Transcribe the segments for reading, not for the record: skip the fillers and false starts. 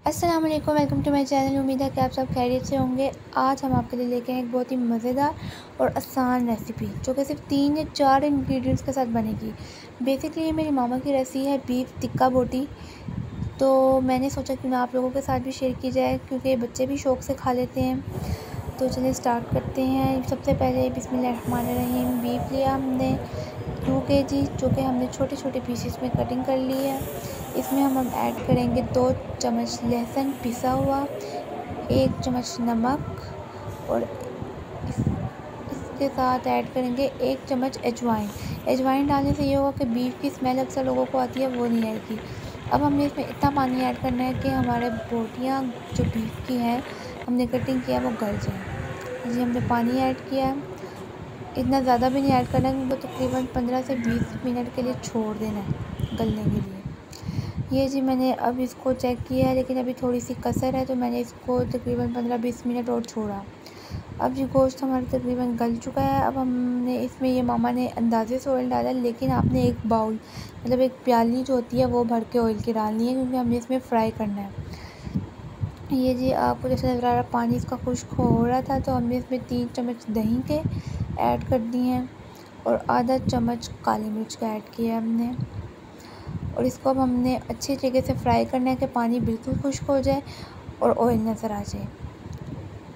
अस्सलाम वालेकुम, welcome to my channel. उम्मीद है कि आप सब खैरियत से होंगे। आज हम आपके लिए लेके आए एक बहुत ही मज़ेदार और आसान रेसिपी जो कि सिर्फ 3 या 4 इंग्रेडिएंट्स के साथ बनेगी। बेसिकली ये मेरी मामा की रेसिपी है बीफ टिक्का बोटी। तो मैंने सोचा कि मैं आप लोगों के साथ भी शेयर की जाए क्योंकि बच्चे भी शौक़ से खा लेते हैं। तो चलिए स्टार्ट करते हैं। सबसे पहले बिस्मिल्लाहिर्रहमानिर्रहीम बीफ लिया हमने 2 kg, जो कि हमने छोटे छोटे पीसेस में कटिंग कर ली है। इसमें हम ऐड करेंगे 2 चम्मच लहसुन पिसा हुआ, 1 चम्मच नमक और इसके साथ ऐड करेंगे 1 चम्मच अजवाइन। अजवाइन डालने से ये होगा कि बीफ की स्मेल अक्सर लोगों को आती है, वो नहीं आएगी। अब हमने इसमें इतना पानी ऐड करना है कि हमारे बोटियाँ जो बीफ की हैं हमने कटिंग किया वो गल जाए। जी हमने पानी ऐड किया है, इतना ज़्यादा भी नहीं ऐड करना है क्योंकि तकरीबन 15 से 20 मिनट के लिए छोड़ देना है गलने के लिए। ये जी मैंने अब इसको चेक किया है, लेकिन अभी थोड़ी सी कसर है तो मैंने इसको तकरीबन 15-20 मिनट और छोड़ा। अब जी गोश्त हमारा तकरीबन गल चुका है। अब हमने इसमें ये मामा ने अंदाजे से ऑयल डाला, लेकिन आपने एक बाउल मतलब एक प्याली जो होती है वो भर के ऑयल की डालनी है क्योंकि हमने इसमें फ्राई करना है। ये जी आपको जैसे नज़र आ रहा पानी इसका खुश्क हो रहा था तो हमने इसमें 3 चम्मच दही के ऐड कर दिए हैं और आधा चम्मच काली मिर्च का ऐड किया हमने। और इसको अब हमने अच्छे तरीके से फ्राई करना है कि पानी बिल्कुल खुश्क हो जाए और ऑयल नज़र आ जाए।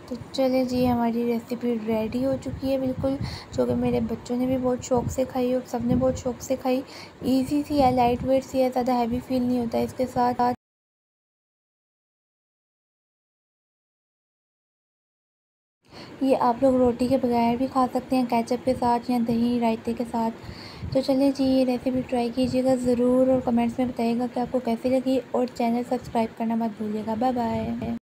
तो चलिए जी हमारी रेसिपी रेडी हो चुकी है बिल्कुल, जो कि मेरे बच्चों ने भी बहुत शौक़ से खाई और सब ने बहुत शौक़ से खाई। ईजी सी है, लाइट वेट सी है, ज़्यादा हैवी फील नहीं होता है इसके साथ। ये आप लोग रोटी के बगैर भी खा सकते हैं, केचप के साथ या दही रायते के साथ। तो चलिए जी ये रेसिपी ट्राई कीजिएगा ज़रूर और कमेंट्स में बताइएगा कि आपको कैसी लगी और चैनल सब्सक्राइब करना मत भूलिएगा। Bye bye.